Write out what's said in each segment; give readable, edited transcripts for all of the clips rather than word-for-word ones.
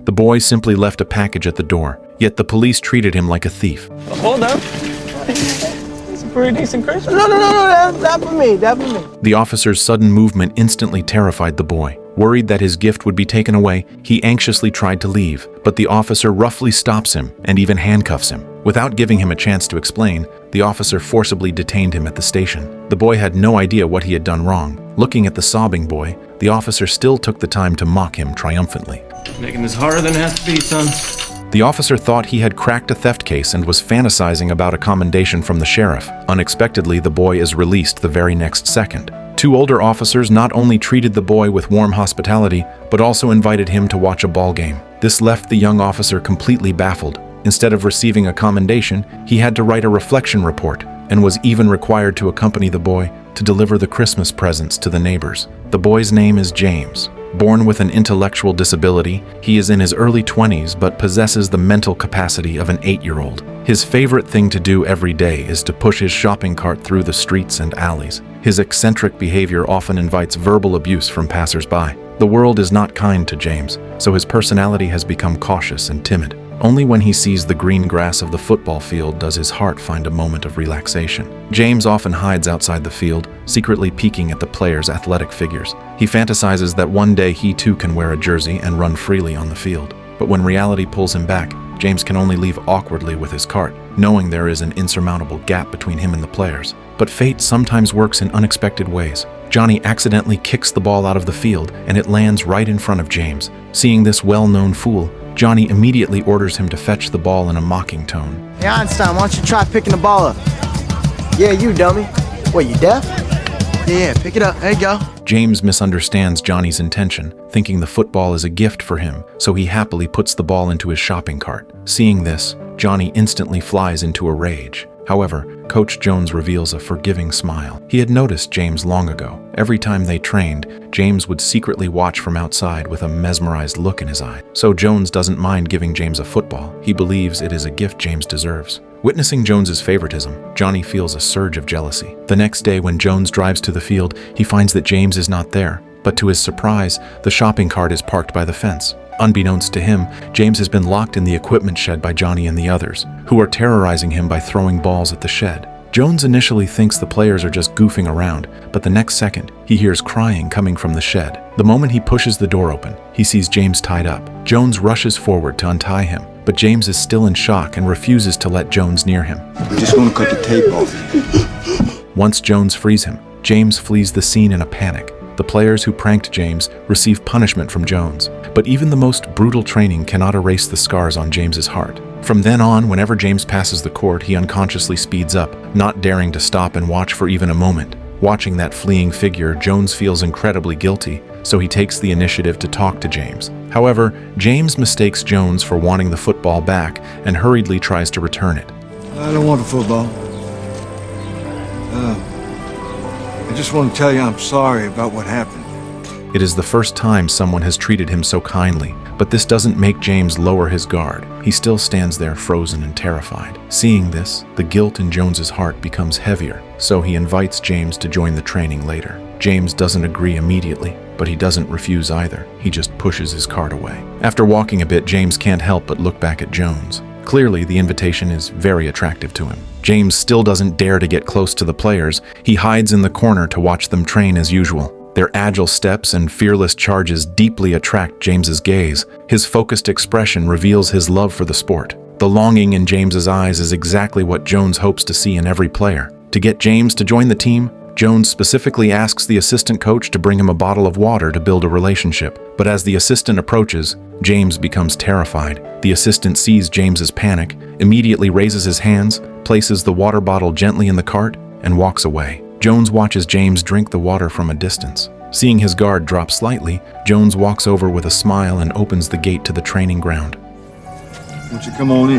The boy simply left a package at the door, yet the police treated him like a thief. Hold up. It's a pretty decent Christmas. No, that for me. The officer's sudden movement instantly terrified the boy. Worried that his gift would be taken away, he anxiously tried to leave, but the officer roughly stops him and even handcuffs him. Without giving him a chance to explain, the officer forcibly detained him at the station. The boy had no idea what he had done wrong. Looking at the sobbing boy, the officer still took the time to mock him triumphantly. Making this harder than it has to be, son. The officer thought he had cracked a theft case and was fantasizing about a commendation from the sheriff. Unexpectedly, the boy is released the very next second. Two older officers not only treated the boy with warm hospitality, but also invited him to watch a ball game. This left the young officer completely baffled. Instead of receiving a commendation, he had to write a reflection report and was even required to accompany the boy to deliver the Christmas presents to the neighbors. The boy's name is James. Born with an intellectual disability, he is in his early 20s but possesses the mental capacity of an 8-year-old. His favorite thing to do every day is to push his shopping cart through the streets and alleys. His eccentric behavior often invites verbal abuse from passers-by. The world is not kind to James, so his personality has become cautious and timid. Only when he sees the green grass of the football field does his heart find a moment of relaxation. James often hides outside the field, secretly peeking at the players' athletic figures. He fantasizes that one day he too can wear a jersey and run freely on the field. But when reality pulls him back, James can only leave awkwardly with his cart, knowing there is an insurmountable gap between him and the players. But fate sometimes works in unexpected ways. Johnny accidentally kicks the ball out of the field, and it lands right in front of James. Seeing this well-known fool, Johnny immediately orders him to fetch the ball in a mocking tone. Hey Einstein, why don't you try picking the ball up? Yeah, you dummy. What, you deaf? Yeah, pick it up. There you go. James misunderstands Johnny's intention, thinking the football is a gift for him, so he happily puts the ball into his shopping cart. Seeing this, Johnny instantly flies into a rage. However, Coach Jones reveals a forgiving smile. He had noticed James long ago. Every time they trained, James would secretly watch from outside with a mesmerized look in his eye. So Jones doesn't mind giving James a football. He believes it is a gift James deserves. Witnessing Jones's favoritism, Johnny feels a surge of jealousy. The next day when Jones drives to the field, he finds that James is not there. But to his surprise, the shopping cart is parked by the fence. Unbeknownst to him, James has been locked in the equipment shed by Johnny and the others, who are terrorizing him by throwing balls at the shed. Jones initially thinks the players are just goofing around, but the next second, he hears crying coming from the shed. The moment he pushes the door open, he sees James tied up. Jones rushes forward to untie him, but James is still in shock and refuses to let Jones near him. We just want to cut the tape off. Once Jones frees him, James flees the scene in a panic. The players who pranked James receive punishment from Jones, but even the most brutal training cannot erase the scars on James's heart. From then on, whenever James passes the court, he unconsciously speeds up, not daring to stop and watch for even a moment. Watching that fleeing figure, Jones feels incredibly guilty, so he takes the initiative to talk to James. However, James mistakes Jones for wanting the football back and hurriedly tries to return it. I don't want the football. I just want to tell you I'm sorry about what happened. It is the first time someone has treated him so kindly, but this doesn't make James lower his guard. He still stands there frozen and terrified. Seeing this, the guilt in Jones's heart becomes heavier, so he invites James to join the training later. James doesn't agree immediately, but he doesn't refuse either. He just pushes his cart away. After walking a bit, James can't help but look back at Jones. Clearly, the invitation is very attractive to him. James still doesn't dare to get close to the players. He hides in the corner to watch them train as usual. Their agile steps and fearless charges deeply attract James's gaze. His focused expression reveals his love for the sport. The longing in James's eyes is exactly what Jones hopes to see in every player. To get James to join the team, Jones specifically asks the assistant coach to bring him a bottle of water to build a relationship. But as the assistant approaches, James becomes terrified. The assistant sees James's panic, immediately raises his hands, places the water bottle gently in the cart, and walks away. Jones watches James drink the water from a distance. Seeing his guard drop slightly, Jones walks over with a smile and opens the gate to the training ground. Why don't you come on in?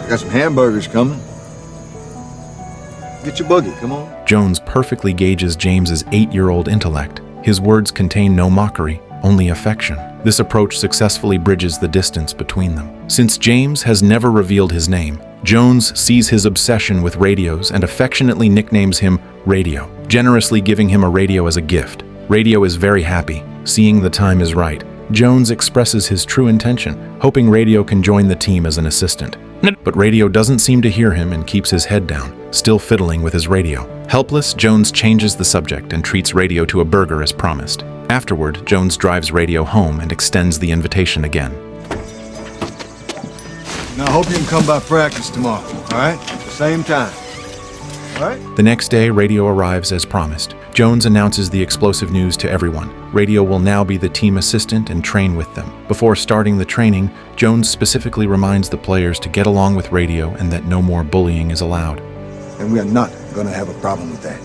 Got some hamburgers coming. Get your buggy, come on. Jones perfectly gauges James's 8-year-old intellect. His words contain no mockery, only affection. This approach successfully bridges the distance between them. Since James has never revealed his name, Jones sees his obsession with radios and affectionately nicknames him Radio, generously giving him a radio as a gift. Radio is very happy. Seeing the time is right, Jones expresses his true intention, hoping Radio can join the team as an assistant. But Radio doesn't seem to hear him and keeps his head down, still fiddling with his radio. Helpless, Jones changes the subject and treats Radio to a burger as promised. Afterward, Jones drives Radio home and extends the invitation again. Now, I hope you can come by practice tomorrow, all right? At the same time. All right? The next day, Radio arrives as promised. Jones announces the explosive news to everyone. Radio will now be the team assistant and train with them. Before starting the training, Jones specifically reminds the players to get along with Radio and that no more bullying is allowed. And we are not going to have a problem with that.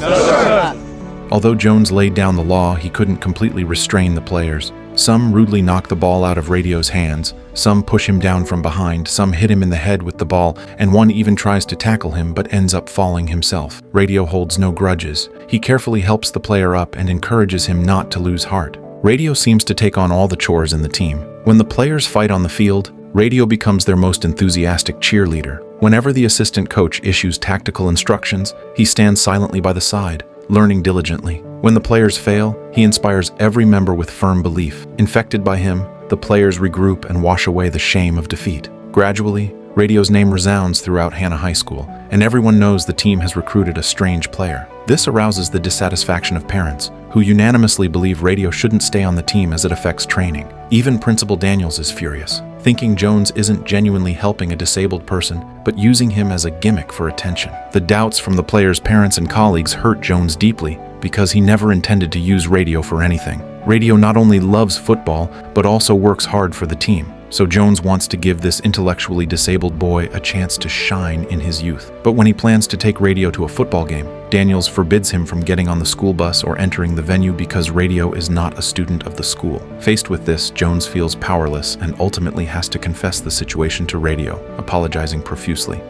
No, sir. Although Jones laid down the law, he couldn't completely restrain the players. Some rudely knock the ball out of Radio's hands, some push him down from behind, some hit him in the head with the ball, and one even tries to tackle him but ends up falling himself. Radio holds no grudges. He carefully helps the player up and encourages him not to lose heart. Radio seems to take on all the chores in the team. When the players fight on the field, Radio becomes their most enthusiastic cheerleader. Whenever the assistant coach issues tactical instructions, he stands silently by the side, learning diligently. When the players fail, he inspires every member with firm belief. Infected by him, the players regroup and wash away the shame of defeat. Gradually, Radio's name resounds throughout Hannah High School, and everyone knows the team has recruited a strange player. This arouses the dissatisfaction of parents, who unanimously believe Radio shouldn't stay on the team as it affects training. Even Principal Daniels is furious, thinking Jones isn't genuinely helping a disabled person, but using him as a gimmick for attention. The doubts from the players' parents and colleagues hurt Jones deeply, because he never intended to use Radio for anything. Radio not only loves football, but also works hard for the team. So Jones wants to give this intellectually disabled boy a chance to shine in his youth. But when he plans to take Radio to a football game, Daniels forbids him from getting on the school bus or entering the venue because Radio is not a student of the school. Faced with this, Jones feels powerless and ultimately has to confess the situation to Radio, apologizing profusely.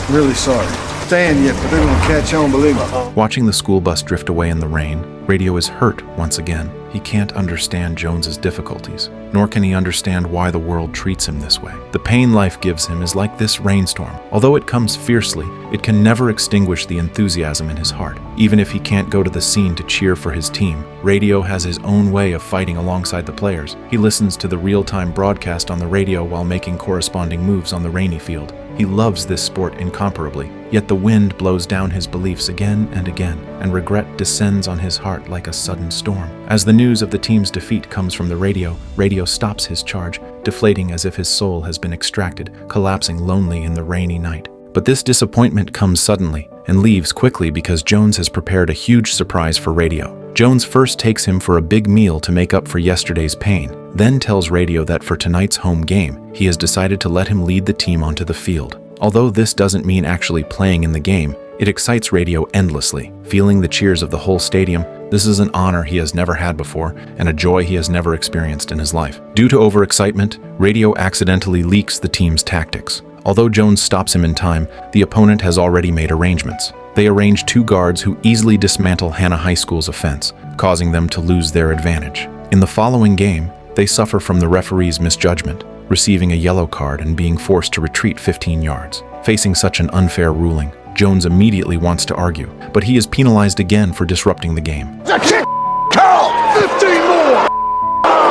Really sorry. Staying yet, but they're going to catch on, believe me. Watching the school bus drift away in the rain, Radio is hurt once again. He can't understand Jones's difficulties, nor can he understand why the world treats him this way. The pain life gives him is like this rainstorm. Although it comes fiercely, it can never extinguish the enthusiasm in his heart. Even if he can't go to the scene to cheer for his team, Radio has his own way of fighting alongside the players. He listens to the real-time broadcast on the radio while making corresponding moves on the rainy field. He loves this sport incomparably, yet the wind blows down his beliefs again and again, and regret descends on his heart like a sudden storm. As the news of the team's defeat comes from the radio, Radio stops his charge, deflating as if his soul has been extracted, collapsing lonely in the rainy night. But this disappointment comes suddenly and leaves quickly because Jones has prepared a huge surprise for Radio. Jones first takes him for a big meal to make up for yesterday's pain, then tells Radio that for tonight's home game, he has decided to let him lead the team onto the field. Although this doesn't mean actually playing in the game, it excites Radio endlessly. Feeling the cheers of the whole stadium, this is an honor he has never had before and a joy he has never experienced in his life. Due to overexcitement, Radio accidentally leaks the team's tactics. Although Jones stops him in time, the opponent has already made arrangements. They arrange 2 guards who easily dismantle Hannah High School's offense, causing them to lose their advantage. In the following game, they suffer from the referee's misjudgment, receiving a yellow card and being forced to retreat 15 yards. Facing such an unfair ruling, Jones immediately wants to argue, but he is penalized again for disrupting the game. The kick! Call! 15 more!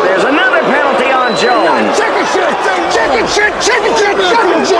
There's another penalty on Jones! Chicken shit! Chicken shit! Chicken shit! Chicken shit!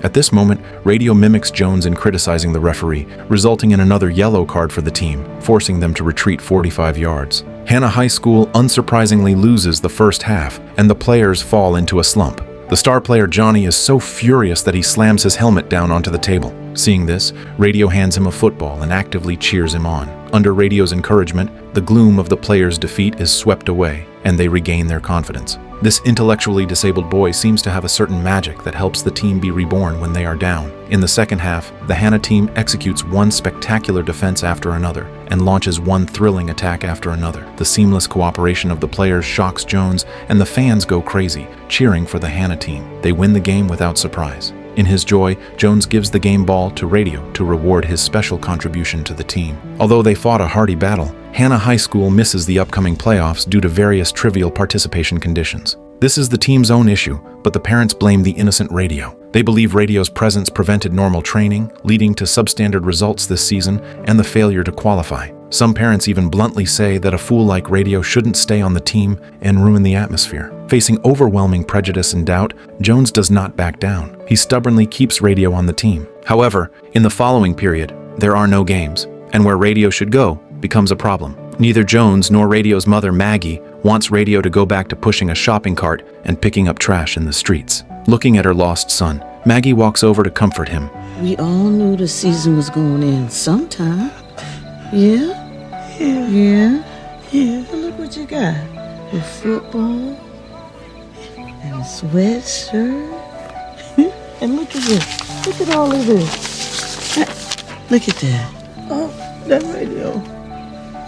At this moment, Radio mimics Jones in criticizing the referee, resulting in another yellow card for the team, forcing them to retreat 45 yards. Hannah High School unsurprisingly loses the first half, and the players fall into a slump. The star player Johnny is so furious that he slams his helmet down onto the table. Seeing this, Radio hands him a football and actively cheers him on. Under Radio's encouragement, the gloom of the players' defeat is swept away, and they regain their confidence. This intellectually disabled boy seems to have a certain magic that helps the team be reborn when they are down. In the second half, the Hannah team executes one spectacular defense after another and launches one thrilling attack after another. The seamless cooperation of the players shocks Jones, and the fans go crazy, cheering for the Hannah team. They win the game without surprise. In his joy, Jones gives the game ball to Radio to reward his special contribution to the team. Although they fought a hardy battle, Hannah High School misses the upcoming playoffs due to various trivial participation conditions. This is the team's own issue, but the parents blame the innocent Radio. They believe Radio's presence prevented normal training, leading to substandard results this season and the failure to qualify. Some parents even bluntly say that a fool like Radio shouldn't stay on the team and ruin the atmosphere. Facing overwhelming prejudice and doubt, Jones does not back down. He stubbornly keeps Radio on the team. However, in the following period, there are no games, and where Radio should go becomes a problem. Neither Jones nor Radio's mother, Maggie, wants Radio to go back to pushing a shopping cart and picking up trash in the streets. Looking at her lost son, Maggie walks over to comfort him. We all knew the season was going in sometime. Yeah? Yeah. Well, look what you got. A football and a sweatshirt. And look at this. Look at all of this. Look at that. Oh, that radio.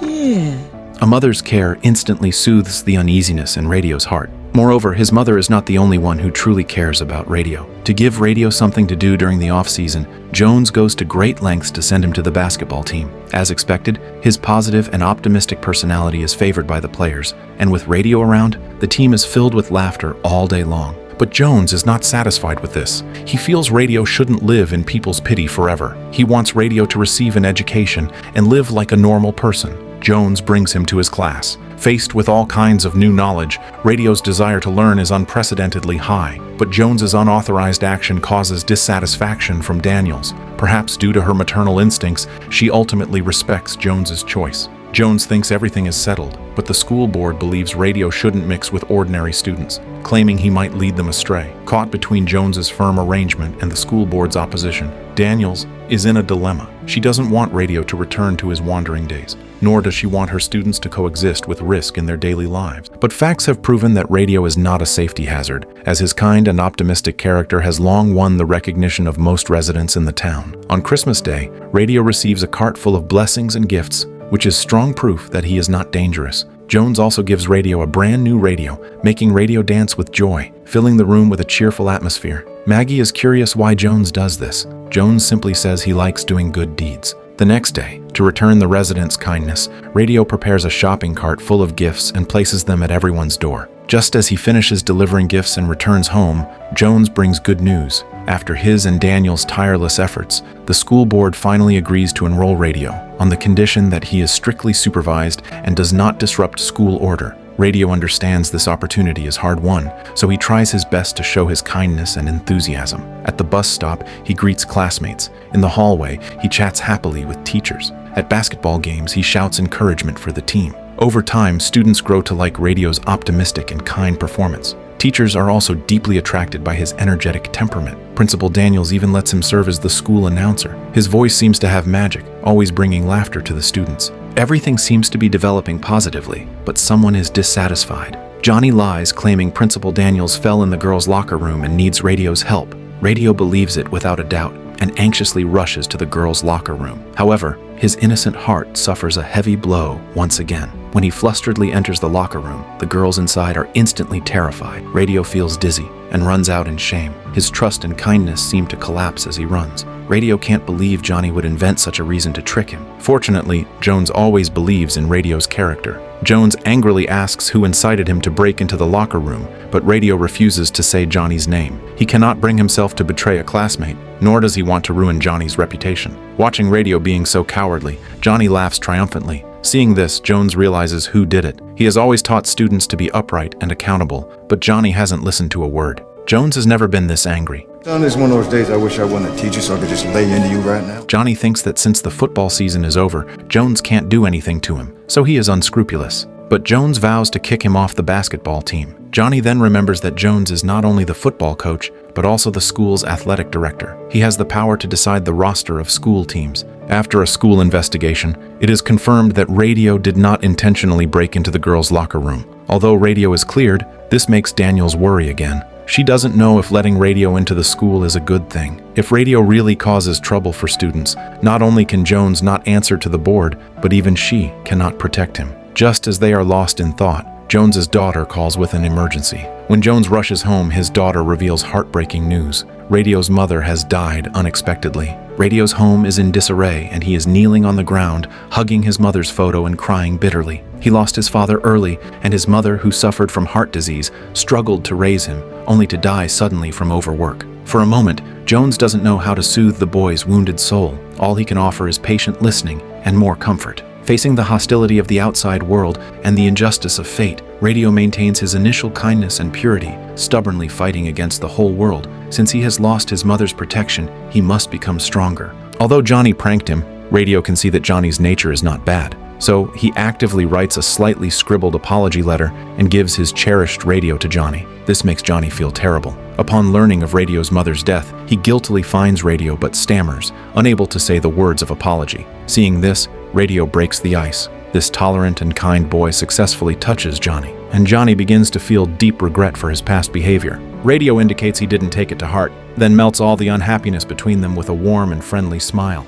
Yeah. A mother's care instantly soothes the uneasiness in Radio's heart. Moreover, his mother is not the only one who truly cares about Radio. To give Radio something to do during the off-season, Jones goes to great lengths to send him to the basketball team. As expected, his positive and optimistic personality is favored by the players, and with Radio around, the team is filled with laughter all day long. But Jones is not satisfied with this. He feels Radio shouldn't live in people's pity forever. He wants Radio to receive an education and live like a normal person. Jones brings him to his class. Faced with all kinds of new knowledge, Radio's desire to learn is unprecedentedly high, but Jones's unauthorized action causes dissatisfaction from Daniels. Perhaps due to her maternal instincts, she ultimately respects Jones's choice. Jones thinks everything is settled, but the school board believes Radio shouldn't mix with ordinary students, claiming he might lead them astray. Caught between Jones's firm arrangement and the school board's opposition, Daniels is in a dilemma. She doesn't want Radio to return to his wandering days, nor does she want her students to coexist with risk in their daily lives. But facts have proven that Radio is not a safety hazard, as his kind and optimistic character has long won the recognition of most residents in the town. On Christmas Day, Radio receives a cart full of blessings and gifts, which is strong proof that he is not dangerous. Jones also gives Radio a brand new radio, making Radio dance with joy, filling the room with a cheerful atmosphere. Maggie is curious why Jones does this. Jones simply says he likes doing good deeds. The next day, to return the residents' kindness, Radio prepares a shopping cart full of gifts and places them at everyone's door. Just as he finishes delivering gifts and returns home, Jones brings good news. After his and Daniel's tireless efforts, the school board finally agrees to enroll Radio, on the condition that he is strictly supervised and does not disrupt school order. Radio understands this opportunity is hard-won, so he tries his best to show his kindness and enthusiasm. At the bus stop, he greets classmates. In the hallway, he chats happily with teachers. At basketball games, he shouts encouragement for the team. Over time, students grow to like Radio's optimistic and kind performance. Teachers are also deeply attracted by his energetic temperament. Principal Daniels even lets him serve as the school announcer. His voice seems to have magic, always bringing laughter to the students. Everything seems to be developing positively, but someone is dissatisfied. Johnny lies, claiming Principal Daniels fell in the girls' locker room and needs Radio's help. Radio believes it without a doubt and anxiously rushes to the girls' locker room. However, his innocent heart suffers a heavy blow once again. When he flusteredly enters the locker room, the girls inside are instantly terrified. Radio feels dizzy and runs out in shame. His trust and kindness seem to collapse as he runs. Radio can't believe Johnny would invent such a reason to trick him. Fortunately, Jones always believes in Radio's character. Jones angrily asks who incited him to break into the locker room, but Radio refuses to say Johnny's name. He cannot bring himself to betray a classmate, nor does he want to ruin Johnny's reputation. Watching Radio being so cowardly, Johnny laughs triumphantly. Seeing this, Jones realizes who did it. He has always taught students to be upright and accountable, but Johnny hasn't listened to a word. Jones has never been this angry. Son, it's one of those days I wish I wasn't a teacher so I could just lay into you right now. Johnny thinks that since the football season is over, Jones can't do anything to him, so he is unscrupulous. But Jones vows to kick him off the basketball team. Johnny then remembers that Jones is not only the football coach, but also the school's athletic director. He has the power to decide the roster of school teams. After a school investigation, it is confirmed that Radio did not intentionally break into the girls' locker room. Although Radio is cleared, this makes Daniels worry again. She doesn't know if letting Radio into the school is a good thing. If Radio really causes trouble for students, not only can Jones not answer to the board, but even she cannot protect him. Just as they are lost in thought, Jones's daughter calls with an emergency. When Jones rushes home, his daughter reveals heartbreaking news. Radio's mother has died unexpectedly. Radio's home is in disarray, and he is kneeling on the ground, hugging his mother's photo and crying bitterly. He lost his father early, and his mother, who suffered from heart disease, struggled to raise him, only to die suddenly from overwork. For a moment, Jones doesn't know how to soothe the boy's wounded soul. All he can offer is patient listening and more comfort. Facing the hostility of the outside world and the injustice of fate, Radio maintains his initial kindness and purity, stubbornly fighting against the whole world. Since he has lost his mother's protection, he must become stronger. Although Johnny pranked him, Radio can see that Johnny's nature is not bad. So he actively writes a slightly scribbled apology letter and gives his cherished Radio to Johnny. This makes Johnny feel terrible. Upon learning of Radio's mother's death, he guiltily finds Radio but stammers, unable to say the words of apology. Seeing this, Radio breaks the ice. This tolerant and kind boy successfully touches Johnny, and Johnny begins to feel deep regret for his past behavior. Radio indicates he didn't take it to heart, then melts all the unhappiness between them with a warm and friendly smile.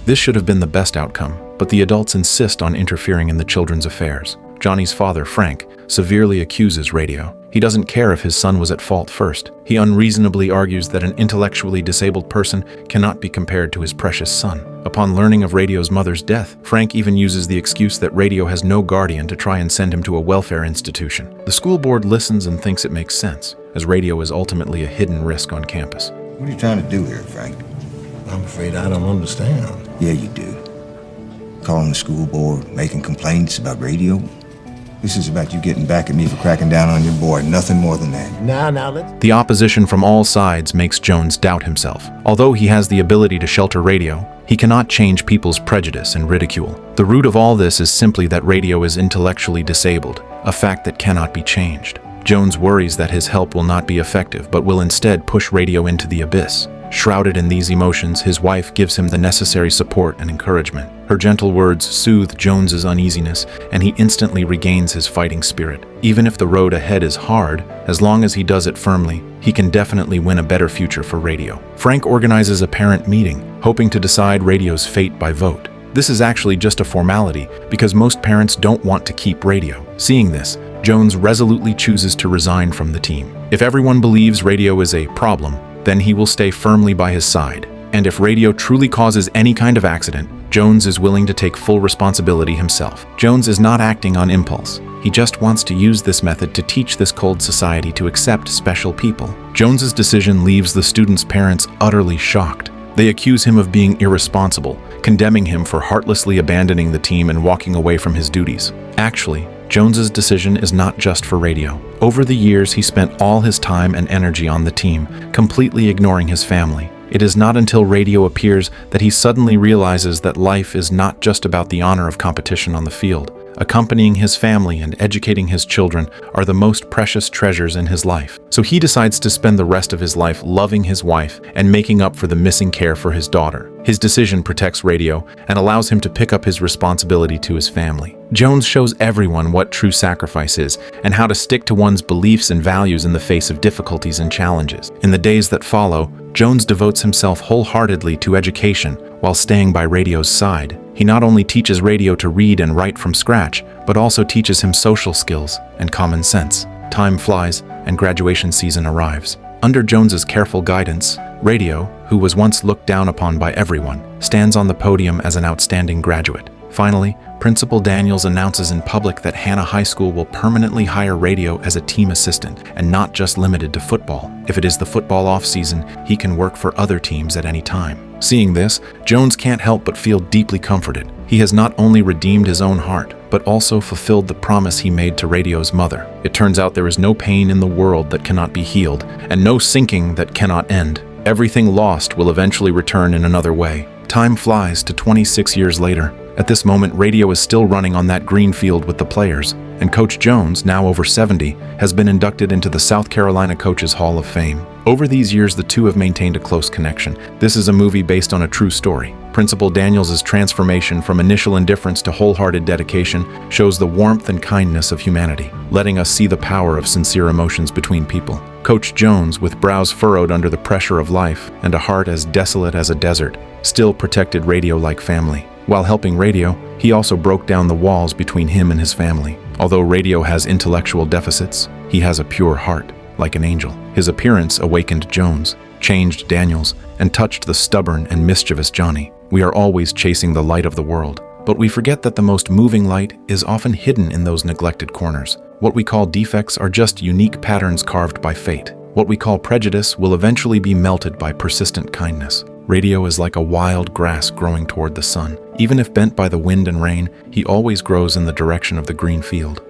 This should have been the best outcome, but the adults insist on interfering in the children's affairs. Johnny's father, Frank, severely accuses Radio. He doesn't care if his son was at fault first. He unreasonably argues that an intellectually disabled person cannot be compared to his precious son. Upon learning of Radio's mother's death, Frank even uses the excuse that Radio has no guardian to try and send him to a welfare institution. The school board listens and thinks it makes sense, as Radio is ultimately a hidden risk on campus. What are you trying to do here, Frank? I'm afraid I don't understand. Yeah, you do. Calling the school board, making complaints about Radio. This is about you getting back at me for cracking down on your boy, nothing more than that. Now, let's... The opposition from all sides makes Jones doubt himself. Although he has the ability to shelter Radio, he cannot change people's prejudice and ridicule. The root of all this is simply that Radio is intellectually disabled, a fact that cannot be changed. Jones worries that his help will not be effective, but will instead push Radio into the abyss. Shrouded in these emotions, his wife gives him the necessary support and encouragement. Her gentle words soothe Jones's uneasiness, and he instantly regains his fighting spirit. Even if the road ahead is hard, as long as he does it firmly, he can definitely win a better future for Radio. Frank organizes a parent meeting, hoping to decide Radio's fate by vote. This is actually just a formality, because most parents don't want to keep Radio. Seeing this, Jones resolutely chooses to resign from the team. If everyone believes Radio is a problem, then he will stay firmly by his side. And if Radio truly causes any kind of accident, Jones is willing to take full responsibility himself. Jones is not acting on impulse. He just wants to use this method to teach this cold society to accept special people. Jones's decision leaves the students' parents utterly shocked. They accuse him of being irresponsible, condemning him for heartlessly abandoning the team and walking away from his duties. Actually, Jones's decision is not just for Radio. Over the years, he spent all his time and energy on the team, completely ignoring his family. It is not until Radio appears that he suddenly realizes that life is not just about the honor of competition on the field. Accompanying his family and educating his children are the most precious treasures in his life. So he decides to spend the rest of his life loving his wife and making up for the missing care for his daughter. His decision protects Radio and allows him to pick up his responsibility to his family. Jones shows everyone what true sacrifice is and how to stick to one's beliefs and values in the face of difficulties and challenges. In the days that follow, Jones devotes himself wholeheartedly to education while staying by Radio's side. He not only teaches Radio to read and write from scratch, but also teaches him social skills and common sense. Time flies, and graduation season arrives. Under Jones's careful guidance, Radio, who was once looked down upon by everyone, stands on the podium as an outstanding graduate. Finally, Principal Daniels announces in public that Hannah High School will permanently hire Radio as a team assistant and not just limited to football. If it is the football off-season, he can work for other teams at any time. Seeing this, Jones can't help but feel deeply comforted. He has not only redeemed his own heart, but also fulfilled the promise he made to Radio's mother. It turns out there is no pain in the world that cannot be healed, and no sinking that cannot end. Everything lost will eventually return in another way. Time flies to 26 years later. At this moment, Radio is still running on that green field with the players, and Coach Jones, now over 70, has been inducted into the South Carolina Coaches Hall of Fame. Over these years, the two have maintained a close connection. This is a movie based on a true story. Principal Daniels' transformation from initial indifference to wholehearted dedication shows the warmth and kindness of humanity, letting us see the power of sincere emotions between people. Coach Jones, with brows furrowed under the pressure of life and a heart as desolate as a desert, still protected Radio like family. While helping Radio, he also broke down the walls between him and his family. Although Radio has intellectual deficits, he has a pure heart, like an angel. His appearance awakened Jones, changed Daniels, and touched the stubborn and mischievous Johnny. We are always chasing the light of the world, but we forget that the most moving light is often hidden in those neglected corners. What we call defects are just unique patterns carved by fate. What we call prejudice will eventually be melted by persistent kindness. Radio is like a wild grass growing toward the sun. Even if bent by the wind and rain, he always grows in the direction of the green field.